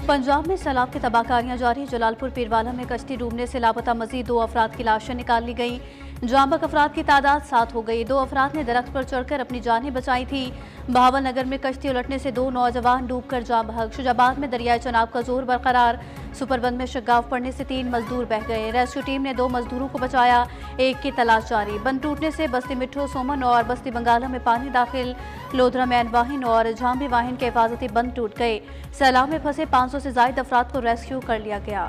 पंजाब में सैलाब की तबाहकारियां जारी। जलालपुर पीरवाला में कश्ती डूबने से लापता मजीद 2 अफराद की लाशें निकाल ली गईं। जहां तक अफराद की तादाद 7 हो गई। 2 अफराद ने दरख्त पर चढ़कर अपनी जानें बचाई थी। बहावल नगर में कश्ती उलटने से 2 नौजवान डूबकर जान बहक। शुजाबाद में दरियाए चनाब का जोर बरकरार। सुपरबंद में शगाफ पड़ने से 3 मजदूर बह गए। रेस्क्यू टीम ने 2 मजदूरों को बचाया, एक की तलाश जारी। बंद टूटने से बस्ती मिट्ठू सोमन और बस्ती बंगाला में पानी दाखिल। लोधरा मैन वाहिन और झांबी वाहिन के हिफाजती बंद टूट गए। सैलाब में फंसे 500 से ज्यादा अफराद को रेस्क्यू कर लिया गया।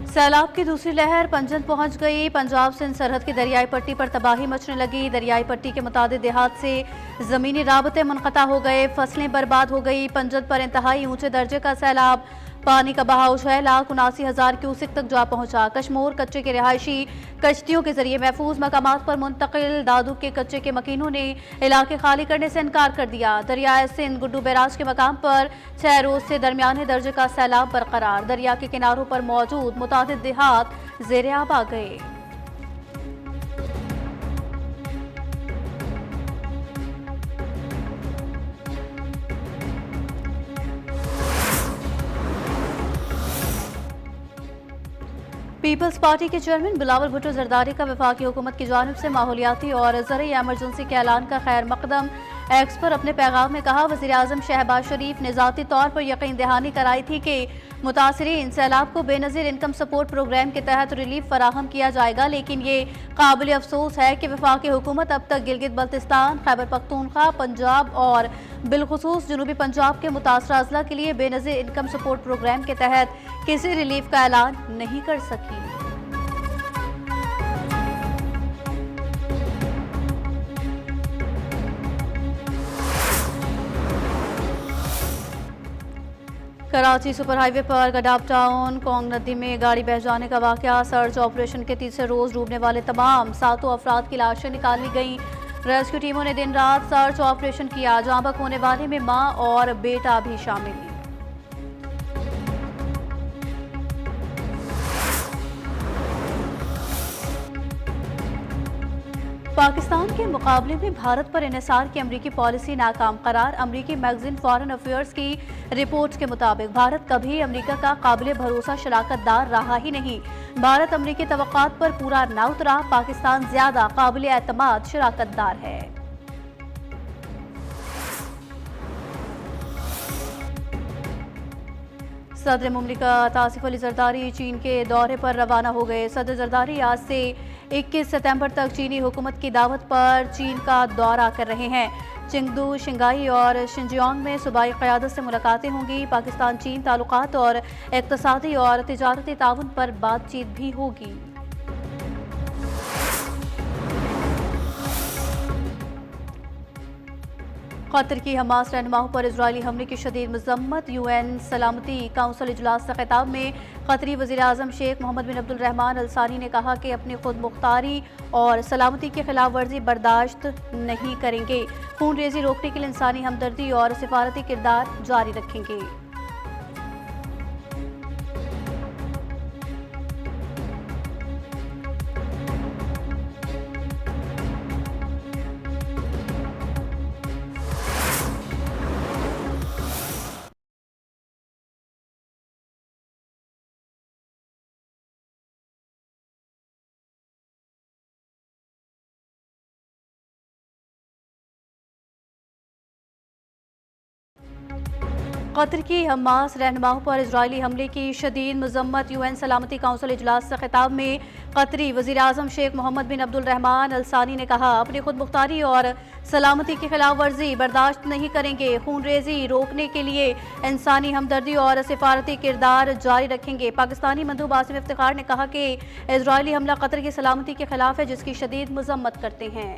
सैलाब की दूसरी लहर पंजन पहुंच गई। पंजाब सिंध सरहद की दरियाई पट्टी पर तबाही मचने लगी। दरियाई पट्टी के मुताबिक देहात से जमीनी राबते मुनक़ता हो गए, फसलें बर्बाद हो गई। पंजन पर इंतहाई ऊंचे दर्जे का सैलाब, पानी का बहाव 6,79,000 क्यूसिक तक जा पहुंचा। कश्मोर कच्चे के रिहायशी कश्तियों के जरिए महफूज मकामात पर मुंतकिल। दादू के कच्चे के मकीनों ने इलाके खाली करने से इनकार कर दिया। दरियाए सिंध गुड्डू बैराज के मकाम पर 6 रोज से दरमियाने दर्जे का सैलाब बरकरार। दरिया के किनारों पर मौजूद मुतादिद देहात ज़ेरे आब आ गए। पीपल्स पार्टी के चेयरमैन बिलावल भुट्टो जरदारी का वफाकी हुकूमत की जानिब से माहौलियाती और ज़रूरी एमरजेंसी के ऐलान का खैर मकदम। एक्स पर अपने पैगाम में कहा, वज़ीर आज़म शहबाज शरीफ ने ज़ाती तौर पर यकीन दहानी कराई थी कि मुतासिरीन सैलाब को बेनज़ीर इनकम सपोर्ट प्रोग्राम के तहत रिलीफ फराहम किया जाएगा, लेकिन ये काबिल अफसोस है कि वफाकी हुकूमत अब तक गिलगित बल्तिस्तान, खैबर पख्तूनख्वा, पंजाब और बिलखुसूस जनूबी पंजाब के मुतासरा अजला के लिए बेनज़ीर इनकम सपोर्ट प्रोग्राम के तहत किसी रिलीफ का ऐलान नहीं कर सकी। कराची सुपर हाईवे पर गडाब टाउन कोंग नदी में गाड़ी बह जाने का वाकया। सर्च ऑपरेशन के तीसरे रोज डूबने वाले तमाम 7 अफराद की लाशें निकाली गईं। रेस्क्यू टीमों ने दिन रात सर्च ऑपरेशन किया। जाँ बहक होने वाले में मां और बेटा भी शामिल। पाकिस्तान के मुकाबले में भारत पर इन्हिसार की अमरीकी पॉलिसी नाकाम करार। अमरीकी मैगजीन फॉरेन अफेयर्स की रिपोर्ट्स के मुताबिक भारत कभी अमरीका का काबिल भरोसा शराकतदार रहा ही नहीं। भारत अमरीकी तवक्कात पर पूरा न उतरा। पाकिस्तान ज्यादा काबिल एतमाद शराकतदार है। सदर मुमलिकत आसिफ अली जरदारी चीन के दौरे पर रवाना हो गए। सदर जरदारी आज से 21 सितंबर तक चीनी हुकूमत की दावत पर चीन का दौरा कर रहे हैं। चिंगदू, शिंगाई और शिंजियांग में सूबाई क़यादत से मुलाकातें होंगी। पाकिस्तान चीन ताल्लुकात और इक़्तिसादी और तिजारती ताउन पर बातचीत भी होगी। कतर की हमास रहनुमाओं पर इजरायली हमले की शदीद मजम्मत। UN सलामती काउंसिल इजलास से खिताब में कतरी वज़ीर आज़म शेख मोहम्मद बिन अब्दुल रहमान अल सानी ने कहा कि अपनी खुद मुख्तारी और सलामती की खिलाफ वर्जी बर्दाश्त नहीं करेंगे। खून रेजी रोकने के लिए इंसानी हमदर्दी और सिफारती किरदार जारी रखेंगे। कतर की हमास रहनुमाओं पर इजरायली हमले की शदीद मजम्मत। UN सलामती काउंसिल इजलास से खिताब में कतरी वज़ीर आज़म शेख मोहम्मद बिन अब्दुल रहमान अल सानी ने कहा, अपनी खुद मुख्तारी और सलामती की खिलाफ वर्जी बर्दाश्त नहीं करेंगे। खून रेजी रोकने के लिए इंसानी हमदर्दी और सिफारती किरदार जारी रखेंगे। पाकिस्तानी मंदूब आसिम इफ्तिखार ने कहा कि इजरायली हमला कतर की सलामती के खिलाफ है, जिसकी शदीद मजम्मत करते हैं।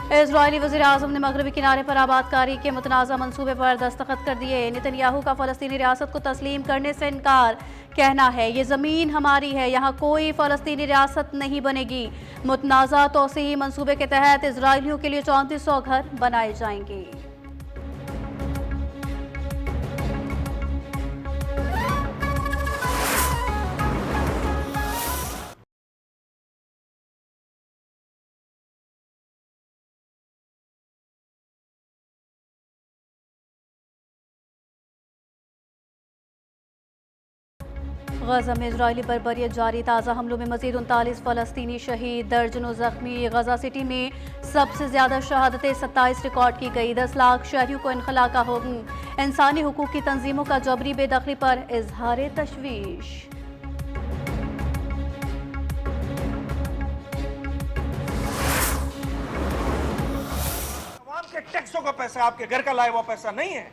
इजरायली वज़ीर-ए-आज़म ने मगरबी किनारे पर आबादकारी के मुतनाज़ा मंसूबे पर दस्तखत कर दिए। नेतन्याहू का फ़लस्तीनी रियासत को तस्लीम करने से इनकार। कहना है ये ज़मीन हमारी है, यहाँ कोई फ़लस्तीनी रियासत नहीं बनेगी। मुतनाज़ा तोसीही मंसूबे के तहत इजरायलियों के लिए 3400 घर बनाए जाएंगे। गजा में इजरायली बर्बरियत जारी। ताज़ा हमलों में मजीद 39 फ़लस्तीनी शहीद, दर्जनों जख्मी। गजा सिटी में सबसे ज़्यादा शहादतें 27 रिकॉर्ड की गई। 10 लाख शहरियों को इनखला का हुक्म। इंसानी हुकूक की तंजीमों का जबरी बेदखली पर इजहार तशवीश। आवाम के टैक्सों का पैसा आपके घर का लाया हुआ पैसा नहीं है।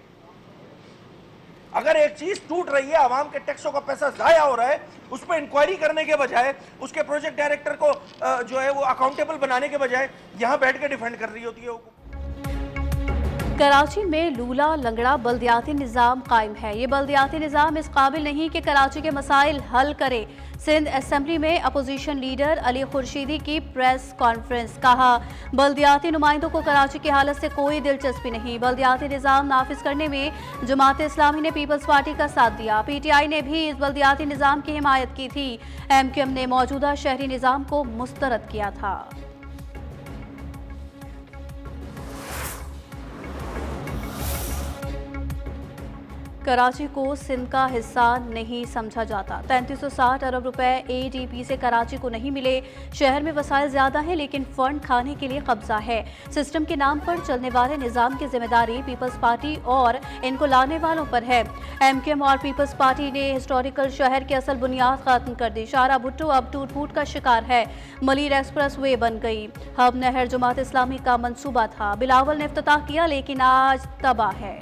अगर एक चीज टूट रही है, आवाम के टैक्सों का पैसा जाया हो रहा है, उस पर इंक्वायरी करने के बजाय, उसके प्रोजेक्ट डायरेक्टर को जो है वो अकाउंटेबल बनाने के बजाय यहां बैठ के डिफेंड कर रही होती है। कराची में लूला लंगड़ा बल्दियाती निज़ाम कायम है। ये बल्दियाती निज़ाम इस काबिल नहीं कि कराची के मसाइल हल करे। सिंध असेंबली में अपोजिशन लीडर अली खुर्शीदी की प्रेस कॉन्फ्रेंस। कहा बल्दियाती नुमाइंदों को कराची की हालत से कोई दिलचस्पी नहीं। बल्दियाती निज़ाम नाफिज करने में जमात इस्लामी ने पीपल्स पार्टी का साथ दिया। PTI ने भी इस बल्दियाती निज़ाम की हिमायत की थी। MQM ने मौजूदा शहरी निज़ाम को मुस्तरद किया था। कराची को सिंध का हिस्सा नहीं समझा जाता। 3360 अरब रुपए ADP से कराची को नहीं मिले। शहर में वसाइल ज्यादा है लेकिन फंड खाने के लिए कब्जा है। सिस्टम के नाम पर चलने वाले निज़ाम की जिम्मेदारी पीपल्स पार्टी और इनको लाने वालों पर है। MQM और पीपल्स पार्टी ने हिस्टोरिकल शहर की असल बुनियाद खत्म कर दी। शारा भुट्टो अब टूट फूट का शिकार है। मलीर एक्सप्रेस वे बन गई। हब नहर जमात इस्लामी का मंसूबा था। बिलावल ने इफ्तिताह किया लेकिन आज तबाह है।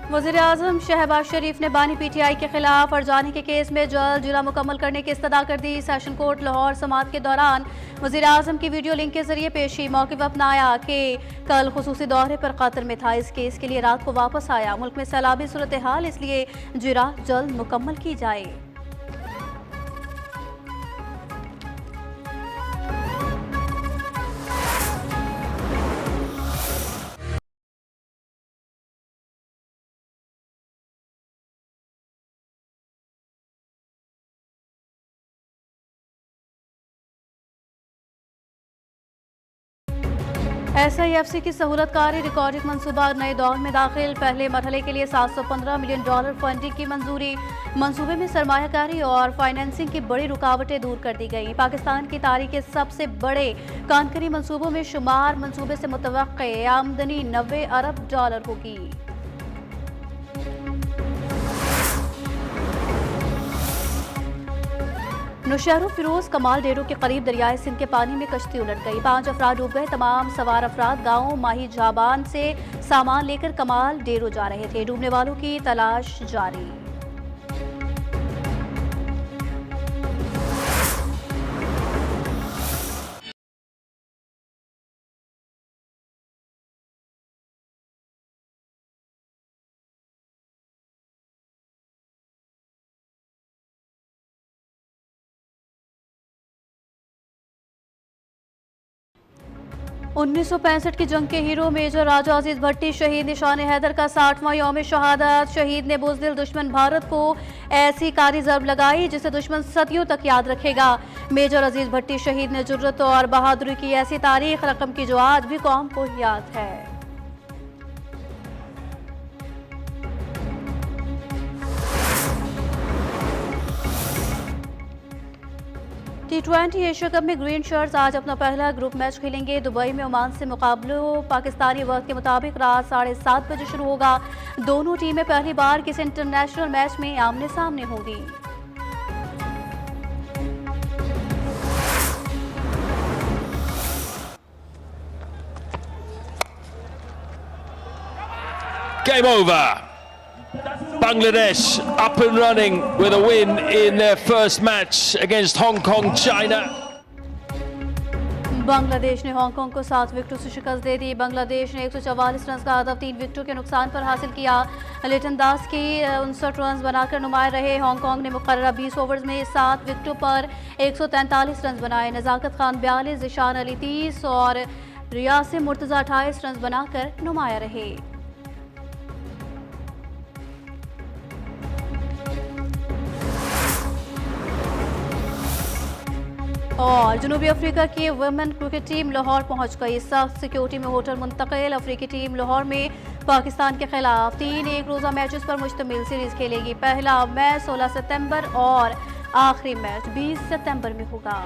वज़ीर-ए-आज़म शहबाज शरीफ ने बानी PTI के खिलाफ अड़जाने के केस में जल्द जिला मुकम्मल करने की इस्तदा कर दी। सेशन कोर्ट लाहौर समाअत के दौरान वज़ीर-ए-आज़म की वीडियो लिंक के जरिए पेशी। मौक़िफ़ अपनाया कि कल खुसूसी दौरे पर कतर में था। इस केस के लिए रात को वापस आया। मुल्क में सैलाबी सूरत हाल, इसलिए जिरा जल्द मुकम्मल की जाए। SIFC की सहूलतकारी रिकॉर्डिंग मनसूबा नए दौर में दाखिल। पहले मरहले के लिए $715 मिलियन फंडिंग की मंजूरी। मंसूबे में सरमायाकारी और फाइनेंसिंग की बड़ी रुकावटें दूर कर दी गई। पाकिस्तान की तारीख के सबसे बड़े कानकरी मंसूबों में शुमार। मंसूबे से मुतवक्के आमदनी $90 अरब होगी। नौशहरों फिरोज कमाल डेरों के करीब दरियाए सिंध के पानी में कश्ती उलट गई। 5 अफराद डूब गए। तमाम सवार अफराद गांव माही जाबान से सामान लेकर कमाल डेरो जा रहे थे। डूबने वालों की तलाश जारी। उन्नीस सौ 65 की जंग के हीरो मेजर राजा अजीज भट्टी शहीद। निशान हैदर का 60वां यौम शहादत। शहीद ने बुज़दिल दुश्मन भारत को ऐसी कारी ज़र्ब लगाई जिसे दुश्मन सदियों तक याद रखेगा। मेजर अजीज भट्टी शहीद ने जुर्रत और बहादुरी की ऐसी तारीख रकम की जो आज भी कौम को याद है। T20 एशिया कप में ग्रीन शर्ट्स आज अपना पहला ग्रुप मैच खेलेंगे। दुबई में ओमान से मुकाबला पाकिस्तानी वक्त के मुताबिक रात 7:30 बजे शुरू होगा। दोनों टीमें पहली बार किसी इंटरनेशनल मैच में आमने सामने होंगी। Game over. Bangladesh up and running with a win in their first match against Hong Kong, China. Bangladesh ने हांगकांग को 7 विकेटों से शिकस्त दे दी। बांग्लादेश ने 144 रन का हदफ 3 विकेटों के नुकसान पर हासिल किया। लिटन दास की 59 रन बनाकर नुमाया रहे। हांगकांग ने मुकर्ररा 20 ओवर्स में 7 विकेटों पर 143 रन बनाए। नजाकत खान 42, ज़िशान अली 30 और रियासिम मुर्तज़ा 28 रन बनाकर नुमाया रहे। और जनूबी अफ्रीका की वुमेन क्रिकेट टीम लाहौर पहुंच गई। सख्त सिक्योरिटी में होटल मुंतकिल। अफ्रीकी टीम लाहौर में पाकिस्तान के खिलाफ 3 एक रोज़ा मैचेस पर मुश्तमिल सीरीज खेलेगी। पहला मैच 16 सितंबर और आखिरी मैच 20 सितंबर में होगा।